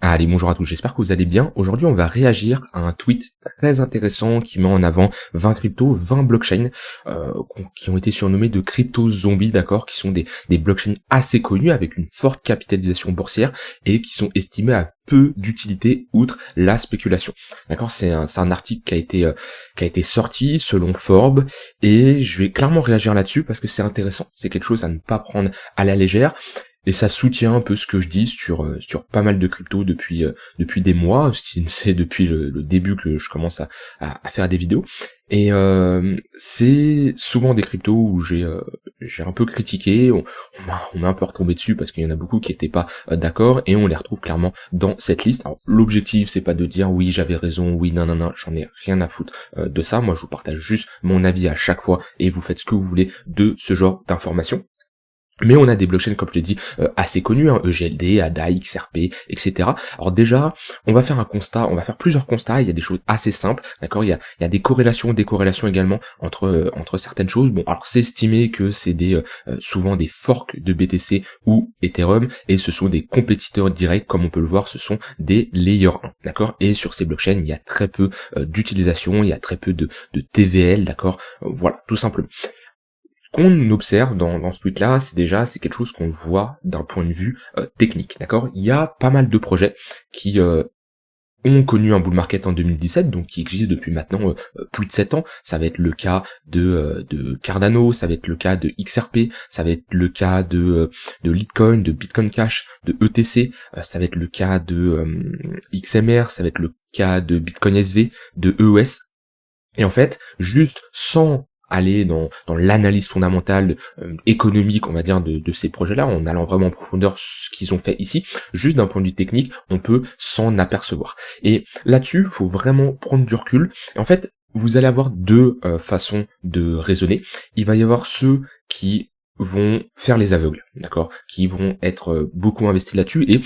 Allez, bonjour à tous, j'espère que vous allez bien. Aujourd'hui, on va réagir à un tweet très intéressant qui met en avant 20 cryptos, 20 blockchains qui ont été surnommés de crypto zombies, d'accord, qui sont des blockchains assez connus avec une forte capitalisation boursière et qui sont estimés à peu d'utilité outre la spéculation. D'accord, c'est un article qui a été sorti selon Forbes et je vais clairement réagir là-dessus parce que c'est intéressant. C'est quelque chose à ne pas prendre à la légère. Et ça soutient un peu ce que je dis sur pas mal de cryptos depuis des mois, c'est depuis le début que je commence à faire des vidéos. Et c'est souvent des cryptos où j'ai un peu critiqué, on m'a un peu retombé dessus parce qu'il y en a beaucoup qui étaient pas d'accord et on les retrouve clairement dans cette liste. Alors l'objectif c'est pas de dire oui j'avais raison, oui non, j'en ai rien à foutre de ça. Moi je vous partage juste mon avis à chaque fois et vous faites ce que vous voulez de ce genre d'informations. Mais on a des blockchains, comme je l'ai dit, assez connus, hein, EGLD, ADA, XRP, etc. Alors déjà, on va faire plusieurs constats, il y a des choses assez simples, d'accord, il y a des corrélations, décorrélations également entre certaines choses. Bon, alors c'est estimé que c'est souvent des forks de BTC ou Ethereum, et ce sont des compétiteurs directs, comme on peut le voir, ce sont des layer 1, d'accord, et sur ces blockchains, il y a très peu d'utilisation, il y a très peu de TVL, d'accord, voilà, tout simplement. Qu'on observe dans ce tweet-là, c'est quelque chose qu'on voit d'un point de vue technique, d'accord. Il y a pas mal de projets qui ont connu un bull market en 2017, donc qui existent depuis maintenant plus de 7 ans. Ça va être le cas de Cardano, ça va être le cas de XRP, ça va être le cas de Litecoin, de Bitcoin Cash, de ETC, ça va être le cas de XMR, ça va être le cas de Bitcoin SV, de EOS. Et en fait, juste sans aller dans l'analyse fondamentale économique, on va dire, de ces projets-là, en allant vraiment en profondeur ce qu'ils ont fait ici, juste d'un point de vue technique, on peut s'en apercevoir. Et là-dessus, il faut vraiment prendre du recul. Et en fait, vous allez avoir deux façons de raisonner. Il va y avoir ceux qui vont faire les aveugles, d'accord, qui vont être beaucoup investis là-dessus, et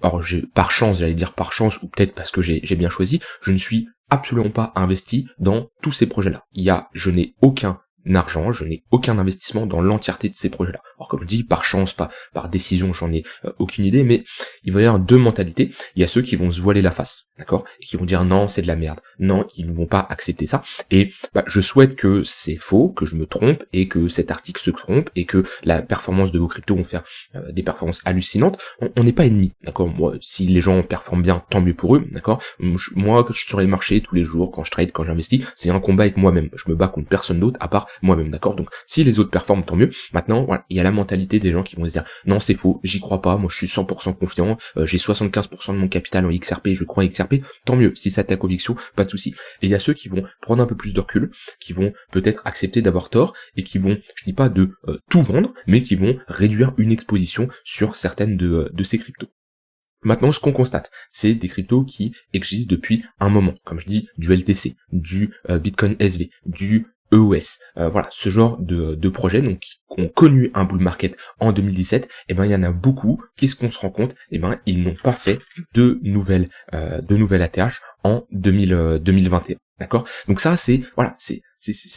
alors par chance, j'allais dire par chance, ou peut-être parce que j'ai bien choisi, je ne suis absolument pas investi dans tous ces projets-là. Je n'ai aucun argent, je n'ai aucun investissement dans l'entièreté de ces projets-là. Alors comme je dis, par chance, pas par décision, j'en ai aucune idée, mais il va y avoir deux mentalités. Il y a ceux qui vont se voiler la face, d'accord, et qui vont dire non, c'est de la merde, non, ils ne vont pas accepter ça. Et je souhaite que c'est faux, que je me trompe, et que cet article se trompe, et que la performance de vos cryptos vont faire des performances hallucinantes. On n'est pas ennemis, d'accord. Moi, si les gens performent bien, tant mieux pour eux, d'accord. Moi, que je suis sur les marchés tous les jours, quand je trade, quand j'investis, c'est un combat avec moi-même. Je me bats contre personne d'autre à part moi-même, d'accord. Donc, si les autres performent, tant mieux. Maintenant, voilà, il y a la mentalité des gens qui vont se dire non, c'est faux, j'y crois pas, moi je suis 100% confiant, j'ai 75% de mon capital en XRP, je crois en XRP, tant mieux. Si c'est ta conviction, pas de souci. Et il y a ceux qui vont prendre un peu plus de recul, qui vont peut-être accepter d'avoir tort et qui vont, je dis pas de tout vendre, mais qui vont réduire une exposition sur certaines de ces cryptos. Maintenant, ce qu'on constate, c'est des cryptos qui existent depuis un moment, comme je dis, du LTC, du Bitcoin SV, du EOS, voilà, ce genre de projets donc qui ont connu un bull market en 2017, et ben il y en a beaucoup. Qu'est-ce qu'on se rend compte? Et ben ils n'ont pas fait de nouvelles ATH en 2021. D'accord? Donc ça c'est voilà, c'est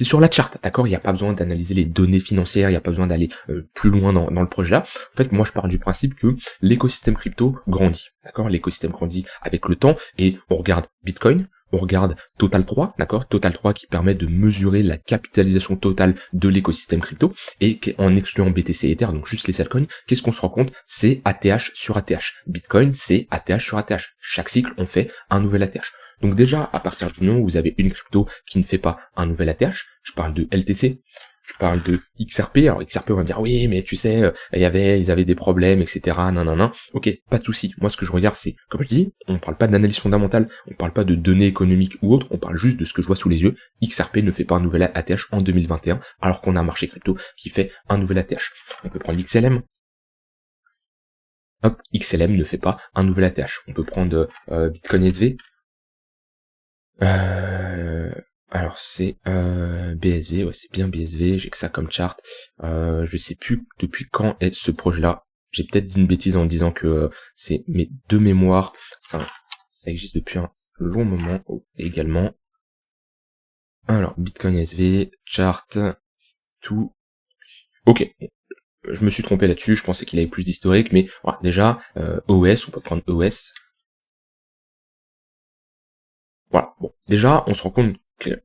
sur la charte, d'accord? Il n'y a pas besoin d'analyser les données financières, il n'y a pas besoin d'aller plus loin dans le projet là. En fait, moi je pars du principe que l'écosystème crypto grandit, d'accord? L'écosystème grandit avec le temps et on regarde Bitcoin, on regarde Total 3, d'accord? Total 3 qui permet de mesurer la capitalisation totale de l'écosystème crypto et en excluant BTC et Ether, donc juste les altcoins, qu'est-ce qu'on se rend compte? C'est ATH sur ATH. Bitcoin, c'est ATH sur ATH. Chaque cycle, on fait un nouvel ATH. Donc déjà, à partir du moment où vous avez une crypto qui ne fait pas un nouvel ATH, je parle de LTC, je parle de XRP, alors XRP on va me dire oui mais tu sais, ils avaient des problèmes, etc. Non. Ok, pas de souci. Moi ce que je regarde c'est, comme je dis, on parle pas d'analyse fondamentale, on parle pas de données économiques ou autres, on parle juste de ce que je vois sous les yeux. XRP ne fait pas un nouvel ATH en 2021, alors qu'on a un marché crypto qui fait un nouvel ATH. On peut prendre XLM. Hop, XLM ne fait pas un nouvel ATH. On peut prendre Bitcoin SV. Alors c'est BSV, ouais c'est bien BSV, j'ai que ça comme chart. Je sais plus depuis quand est ce projet-là. J'ai peut-être dit une bêtise en disant que c'est mes deux mémoires. Ça existe depuis un long moment également. Alors Bitcoin SV, chart, tout. Ok, je me suis trompé là-dessus, je pensais qu'il avait plus d'historique, mais voilà, déjà OS, on peut prendre OS. Voilà. Bon, déjà, on se rend compte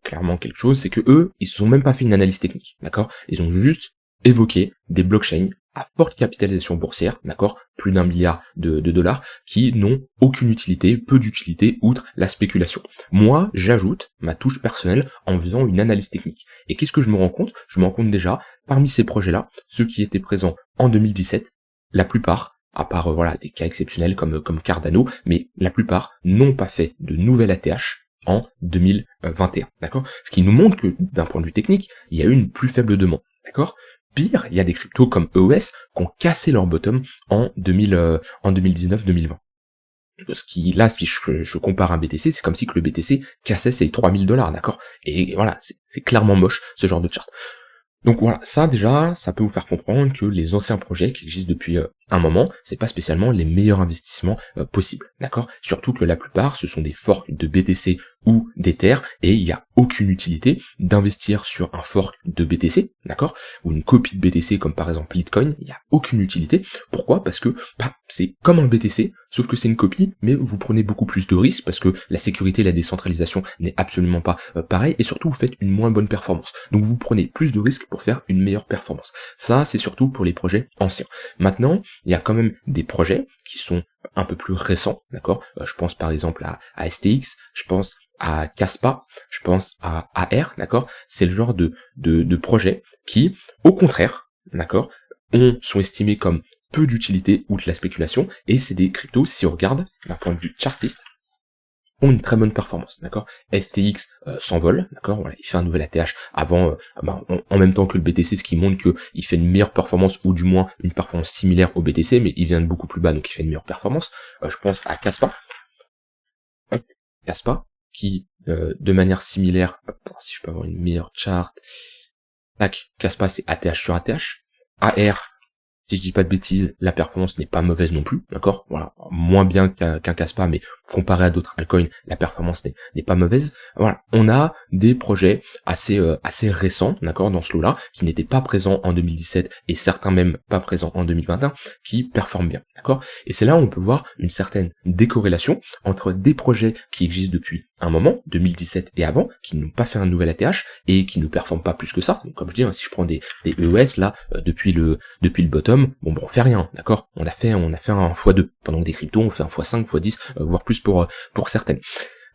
clairement quelque chose, c'est que eux, ils se sont même pas fait une analyse technique, d'accord? Ils ont juste évoqué des blockchains à forte capitalisation boursière, d'accord? Plus d'1 milliard de dollars, qui n'ont aucune utilité, peu d'utilité, outre la spéculation. Moi, j'ajoute ma touche personnelle en faisant une analyse technique. Et qu'est-ce que je me rends compte? Je me rends compte déjà, parmi ces projets-là, ceux qui étaient présents en 2017, la plupart, à part voilà des cas exceptionnels comme Cardano, mais la plupart n'ont pas fait de nouvelle ATH en 2021, d'accord? Ce qui nous montre que d'un point de vue technique, il y a eu une plus faible demande, d'accord? Pire, il y a des cryptos comme EOS qui ont cassé leur bottom en 2019-2020. Ce qui, là, si je compare un BTC, c'est comme si que le BTC cassait ses 3000 $, d'accord? Et voilà, c'est clairement moche, ce genre de chart. Donc voilà, ça déjà, ça peut vous faire comprendre que les anciens projets qui existent depuis un moment, c'est pas spécialement les meilleurs investissements possibles, d'accord? Surtout que la plupart, ce sont des forks de BTC ou d'Ether, et il n'y a aucune utilité d'investir sur un fork de BTC, d'accord? Ou une copie de BTC comme par exemple Litecoin, il n'y a aucune utilité. Pourquoi? Parce que c'est comme un BTC, sauf que c'est une copie, mais vous prenez beaucoup plus de risques parce que la sécurité et la décentralisation n'est absolument pas pareil, et surtout vous faites une moins bonne performance. Donc vous prenez plus de risques pour faire une meilleure performance. Ça, c'est surtout pour les projets anciens. Maintenant, il y a quand même des projets qui sont un peu plus récents, d'accord? Je pense par exemple à STX, je pense à Kaspa, je pense à AR, d'accord? C'est le genre de projets qui, au contraire, d'accord, sont estimés comme peu d'utilité outre la spéculation, et c'est des cryptos, si on regarde d'un point de vue chartiste, ont une très bonne performance, d'accord? STX s'envole, d'accord? Voilà, il fait un nouvel ATH avant, en même temps que le BTC, ce qui montre que il fait une meilleure performance, ou du moins une performance similaire au BTC, mais il vient de beaucoup plus bas, donc il fait une meilleure performance. Je pense à Kaspa, qui de manière similaire, si je peux avoir une meilleure chart, tac, Kaspa c'est ATH sur ATH, AR, si je dis pas de bêtises, la performance n'est pas mauvaise non plus, d'accord? Voilà, moins bien qu'un Kaspa, mais comparé à d'autres altcoins, la performance n'est pas mauvaise. Voilà, on a des projets assez récents, d'accord, dans ce lot-là, qui n'étaient pas présents en 2017 et certains même pas présents en 2021, qui performent bien, d'accord? Et c'est là où on peut voir une certaine décorrélation entre des projets qui existent depuis un moment, 2017 et avant, qui n'ont pas fait un nouvel ATH et qui ne performent pas plus que ça. Donc comme je dis, si je prends des EOS là, depuis le bottom, bon on fait rien, d'accord? On a fait un x2, pendant que des cryptos on fait un x5, x10, voire plus pour certaines.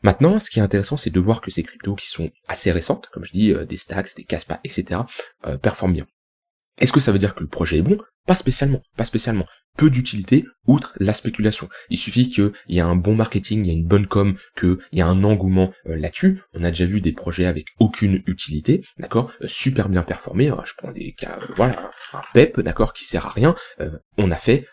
Maintenant, ce qui est intéressant, c'est de voir que ces cryptos qui sont assez récentes, comme je dis, des Stacks, des Kaspa, etc., performent bien. Est-ce que ça veut dire que le projet est bon? Pas spécialement. Peu d'utilité, outre la spéculation. Il suffit qu'il y ait un bon marketing, il y a une bonne com, qu'il y a un engouement là-dessus. On a déjà vu des projets avec aucune utilité, d'accord, super bien performés. Je prends des cas, voilà, un PEP, d'accord, qui sert à rien. On a fait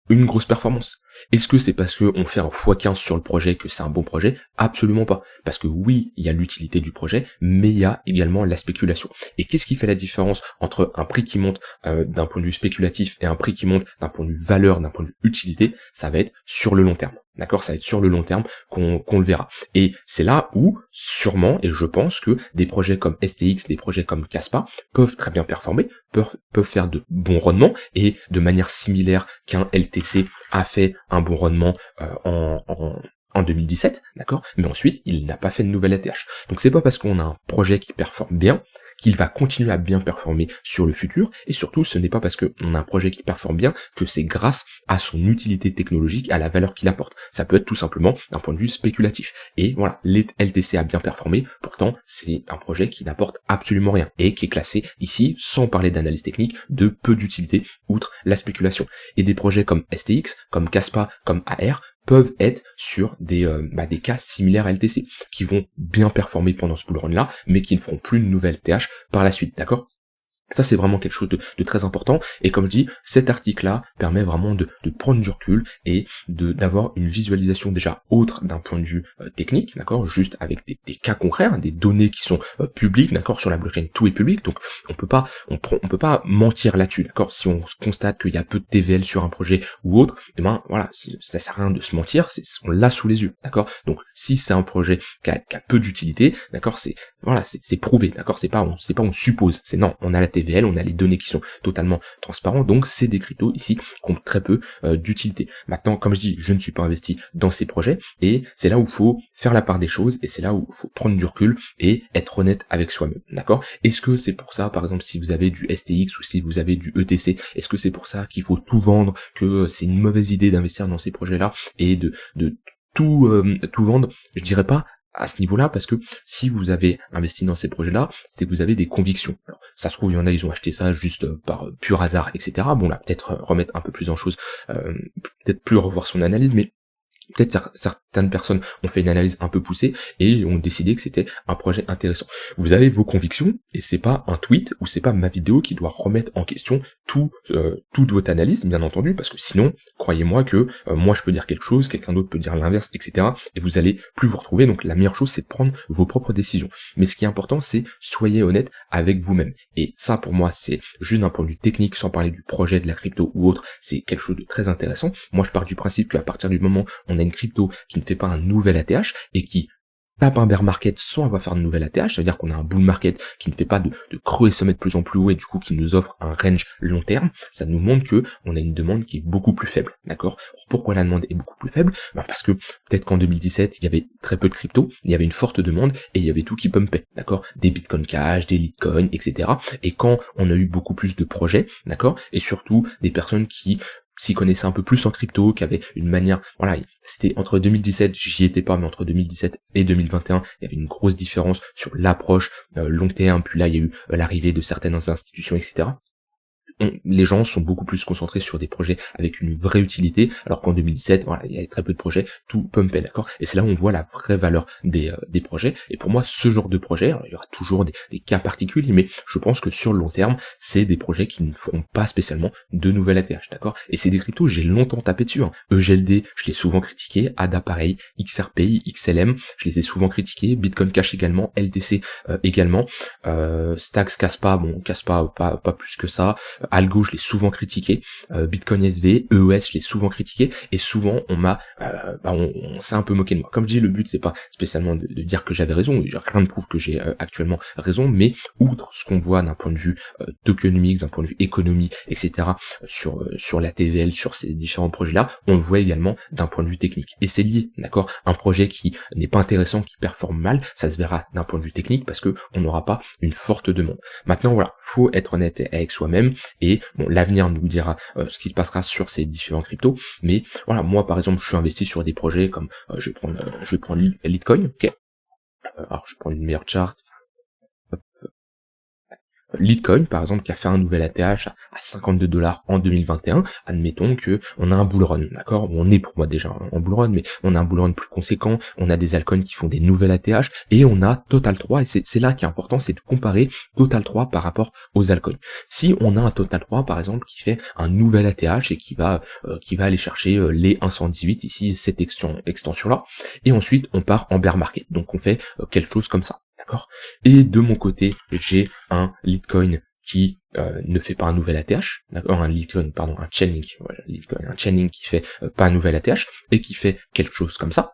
une grosse performance. Est-ce que c'est parce que on fait un x15 sur le projet que c'est un bon projet? Absolument pas. Parce que oui, il y a l'utilité du projet, mais il y a également la spéculation. Et qu'est-ce qui fait la différence entre un prix qui monte d'un point de vue spéculatif et un prix qui monte d'un point de vue valeur, d'un point de vue utilité? Ça va être sur le long terme. D'accord, ça va être sur le long terme qu'on le verra. Et c'est là où, sûrement, et je pense que des projets comme STX, des projets comme Kaspa peuvent très bien performer, peuvent faire de bons rendements, et de manière similaire qu'un LTC a fait un bon rendement en 2017, d'accord, mais ensuite il n'a pas fait de nouvelle ATH. Donc c'est pas parce qu'on a un projet qui performe bien qu'il va continuer à bien performer sur le futur, et surtout ce n'est pas parce qu'on a un projet qui performe bien que c'est grâce à son utilité technologique, à la valeur qu'il apporte. Ça peut être tout simplement d'un point de vue spéculatif. Et voilà, les LTC a bien performé, pourtant c'est un projet qui n'apporte absolument rien, et qui est classé ici, sans parler d'analyse technique, de peu d'utilité, outre la spéculation. Et des projets comme STX, comme Kaspa, comme AR, peuvent être sur des cas similaires à LTC, qui vont bien performer pendant ce bull run là, mais qui ne feront plus de nouvelles TH par la suite, d'accord? Ça c'est vraiment quelque chose de très important, et comme je dis, cet article-là permet vraiment de prendre du recul et d'avoir une visualisation déjà autre d'un point de vue technique, d'accord, juste avec des cas concrets, des données qui sont publiques, d'accord, sur la blockchain, tout est public, donc on peut pas mentir là-dessus, d'accord. Si on constate qu'il y a peu de TVL sur un projet ou autre, et voilà, ça sert à rien de se mentir, on l'a sous les yeux, d'accord. Donc si c'est un projet qui a peu d'utilité, d'accord, c'est prouvé, d'accord, c'est pas on suppose, c'est non, on a la TVL, on a les données qui sont totalement transparentes, donc c'est des cryptos ici qui ont très peu d'utilité. Maintenant, comme je dis, je ne suis pas investi dans ces projets, et c'est là où il faut faire la part des choses, et c'est là où il faut prendre du recul et être honnête avec soi-même, d'accord? Est-ce que c'est pour ça, par exemple, si vous avez du STX ou si vous avez du ETC, est-ce que c'est pour ça qu'il faut tout vendre, que c'est une mauvaise idée d'investir dans ces projets-là et de tout vendre? Je dirais pas à ce niveau-là, parce que si vous avez investi dans ces projets-là, c'est que vous avez des convictions. Alors, ça se trouve, il y en a, ils ont acheté ça juste par pur hasard, etc. Bon là, peut-être remettre un peu plus en chose, peut-être plus revoir son analyse, mais peut-être certaines personnes ont fait une analyse un peu poussée et ont décidé que c'était un projet intéressant. Vous avez vos convictions et c'est pas un tweet ou c'est pas ma vidéo qui doit remettre en question toute votre analyse, bien entendu, parce que sinon, croyez-moi que moi je peux dire quelque chose, quelqu'un d'autre peut dire l'inverse, etc. et vous allez plus vous retrouver. Donc la meilleure chose, c'est de prendre vos propres décisions. Mais ce qui est important, c'est soyez honnête avec vous-même. Et ça, pour moi, c'est juste d'un point de vue technique, sans parler du projet de la crypto ou autre, c'est quelque chose de très intéressant. Moi, je pars du principe qu'à partir du moment où on a une crypto qui ne fait pas un nouvel ATH et qui tape un bear market sans avoir faire de nouvel ATH, ça veut dire qu'on a un bull market qui ne fait pas de creux et sommets de plus en plus haut et du coup qui nous offre un range long terme, ça nous montre que on a une demande qui est beaucoup plus faible, d'accord? Pourquoi la demande est beaucoup plus faible? Parce que peut-être qu'en 2017, il y avait très peu de crypto, il y avait une forte demande et il y avait tout qui pumpait, d'accord? Des Bitcoin Cash, des Litecoin, etc. Et quand on a eu beaucoup plus de projets, d'accord? Et surtout des personnes qui s'y connaissaient un peu plus en crypto, qui avaient une manière, voilà, c'était entre 2017, j'y étais pas, mais entre 2017 et 2021, il y avait une grosse différence sur l'approche long terme, puis là il y a eu l'arrivée de certaines institutions, etc. Les gens sont beaucoup plus concentrés sur des projets avec une vraie utilité, alors qu'en 2017, voilà, il y avait très peu de projets, tout pumpait, d'accord? Et c'est là où on voit la vraie valeur des projets, et pour moi, ce genre de projet, alors, il y aura toujours des cas particuliers, mais je pense que sur le long terme, c'est des projets qui ne feront pas spécialement de nouvelles ATH, d'accord? Et c'est des cryptos, j'ai longtemps tapé dessus, hein. EGLD, je l'ai souvent critiqué, ADA pareil, XRP, XLM, je les ai souvent critiqués, Bitcoin Cash également, LTC également, Stacks, Caspa, bon, Caspa, pas plus que ça, Algo, je l'ai souvent critiqué, Bitcoin SV, EOS, je l'ai souvent critiqué, et souvent on s'est un peu moqué de moi. Comme je dis, le but c'est pas spécialement de dire que j'avais raison, rien ne prouve que j'ai actuellement raison, mais outre ce qu'on voit d'un point de vue tokenomics, d'un point de vue économie, etc. sur la TVL, sur ces différents projets-là, on le voit également d'un point de vue technique. Et c'est lié, d'accord? Un projet qui n'est pas intéressant, qui performe mal, ça se verra d'un point de vue technique parce que on n'aura pas une forte demande. Maintenant voilà, faut être honnête avec soi-même. Et bon, l'avenir nous dira ce qui se passera sur ces différents cryptos, mais voilà, moi par exemple, je suis investi sur des projets comme je vais prendre Litecoin, ok. Alors je vais prendre une meilleure chart. Litecoin, par exemple, qui a fait un nouvel ATH à 52 $ en 2021, admettons que on a un bull run, d'accord? On est pour moi déjà en bull run, mais on a un bull run plus conséquent, on a des altcoins qui font des nouvelles ATH, et on a Total 3, et c'est là qui est important, c'est de comparer Total 3 par rapport aux altcoins. Si on a un Total 3, par exemple, qui fait un nouvel ATH et qui va aller chercher les 118, ici, cette extension-là, et ensuite on part en bear market, donc on fait quelque chose comme ça. D'accord. Et de mon côté, j'ai un Litecoin qui ne fait pas un nouvel ATH, d'accord, un Chainlink, voilà, Litecoin, un Chainlink qui fait pas un nouvel ATH et qui fait quelque chose comme ça.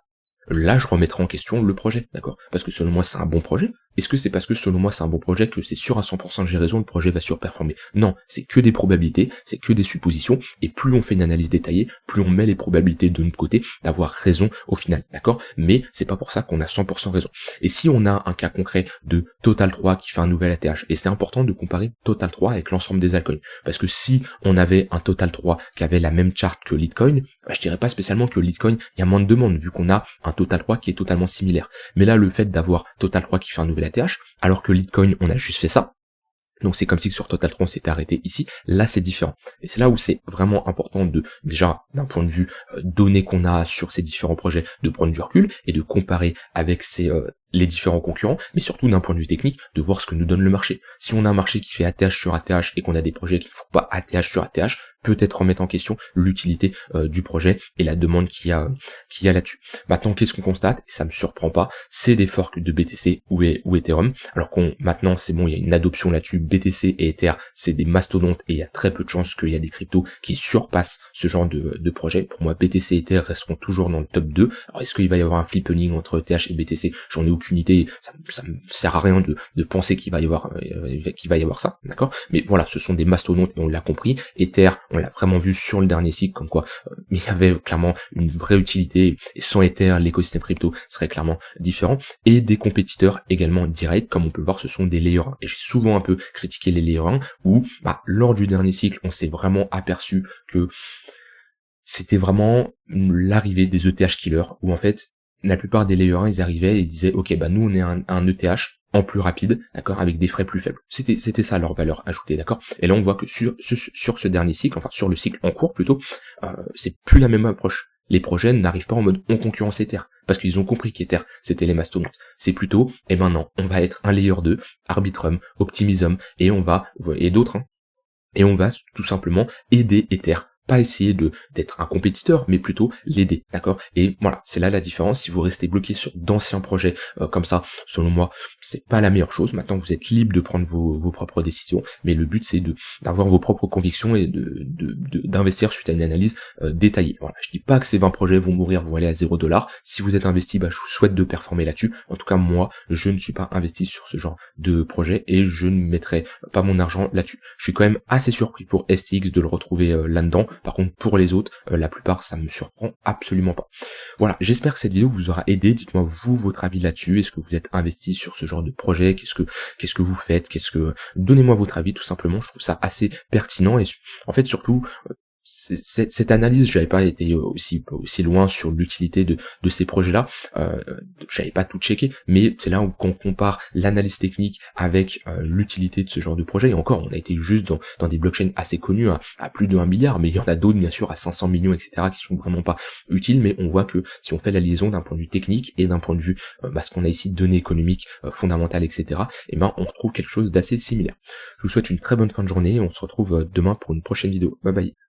Là, je remettrai en question le projet, d'accord? Parce que selon moi, c'est un bon projet. Est-ce que c'est parce que selon moi, c'est un bon projet que c'est sûr à 100% que j'ai raison, le projet va surperformer? Non, c'est que des probabilités, c'est que des suppositions, et plus on fait une analyse détaillée, plus on met les probabilités de notre côté d'avoir raison au final, d'accord? Mais c'est pas pour ça qu'on a 100% raison. Et si on a un cas concret de Total 3 qui fait un nouvel ATH, et c'est important de comparer Total 3 avec l'ensemble des altcoins, parce que si on avait un Total 3 qui avait la même charte que Litecoin, je dirais pas spécialement que Litecoin, il y a moins de demandes, vu qu'on a un Total 3 qui est totalement similaire. Mais là, le fait d'avoir Total 3 qui fait un nouvel ATH, alors que Litecoin, on a juste fait ça, donc c'est comme si sur Total 3 on s'était arrêté ici, là c'est différent. Et c'est là où c'est vraiment important de, déjà, d'un point de vue données qu'on a sur ces différents projets, de prendre du recul et de comparer avec les différents concurrents, mais surtout d'un point de vue technique, de voir ce que nous donne le marché. Si on a un marché qui fait ATH sur ATH et qu'on a des projets qui ne font pas ATH sur ATH, peut-être remettre en question l'utilité du projet et la demande qu'il y a là-dessus. Maintenant, qu'est-ce qu'on constate? Et ça me surprend pas, c'est des forks de BTC ou Ethereum. Alors maintenant, c'est bon, il y a une adoption là-dessus. BTC et Ether, c'est des mastodontes et il y a très peu de chances qu'il y a des cryptos qui surpassent ce genre de projet. Pour moi, BTC et Ether resteront toujours dans le top 2. Alors, est-ce qu'il va y avoir un flippening entre ETH et BTC? J'en ai aucune aucune idée, ça me sert à rien de penser qu'il va y avoir ça, d'accord? Mais voilà, ce sont des mastodontes et on l'a compris. Ether, on l'a vraiment vu sur le dernier cycle, comme quoi il y avait clairement une vraie utilité, et sans Ether, l'écosystème crypto serait clairement différent, et des compétiteurs également directs, comme on peut le voir, ce sont des layer 1, et j'ai souvent un peu critiqué les layer 1, où lors du dernier cycle, on s'est vraiment aperçu que c'était vraiment l'arrivée des ETH killers, où en fait, la plupart des layer 1, ils arrivaient et ils disaient, ok, nous on est un ETH en plus rapide, d'accord, avec des frais plus faibles. C'était ça leur valeur ajoutée, d'accord. Et là on voit que sur ce dernier cycle, enfin sur le cycle en cours plutôt, c'est plus la même approche. Les projets n'arrivent pas en mode on concurrence Ether, parce qu'ils ont compris qu'Ether c'était les mastodontes. C'est plutôt, non, on va être un layer 2, Arbitrum, Optimism, et d'autres, et on va tout simplement aider Ether. Pas essayer d'être un compétiteur, mais plutôt l'aider, d'accord? Et voilà, c'est là la différence. Si vous restez bloqué sur d'anciens projets comme ça, selon moi, c'est pas la meilleure chose. Maintenant, vous êtes libre de prendre vos propres décisions, mais le but c'est d'avoir vos propres convictions et d'investir suite à une analyse détaillée. Voilà, je dis pas que ces 20 projets vont mourir, vont aller à $0. Si vous êtes investi, je vous souhaite de performer là-dessus. En tout cas, moi, je ne suis pas investi sur ce genre de projet et je ne mettrai pas mon argent là-dessus. Je suis quand même assez surpris pour STX de le retrouver là-dedans. Par contre, pour les autres, la plupart, ça me surprend absolument pas. Voilà, j'espère que cette vidéo vous aura aidé. Dites-moi vous votre avis là-dessus. Est-ce que vous êtes investi sur ce genre de projet? Qu'est-ce que vous faites? Donnez-moi votre avis tout simplement. Je trouve ça assez pertinent et en fait surtout cette analyse, j'avais pas été aussi loin sur l'utilité de ces projets-là, j'avais pas tout checké, mais c'est là où qu'on compare l'analyse technique avec l'utilité de ce genre de projet, et encore, on a été juste dans des blockchains assez connus à plus de 1 milliard, mais il y en a d'autres bien sûr à 500 millions, etc., qui sont vraiment pas utiles, mais on voit que si on fait la liaison d'un point de vue technique et d'un point de vue ce qu'on a ici, données économiques fondamentales, etc., on retrouve quelque chose d'assez similaire. Je vous souhaite une très bonne fin de journée, et on se retrouve demain pour une prochaine vidéo. Bye bye.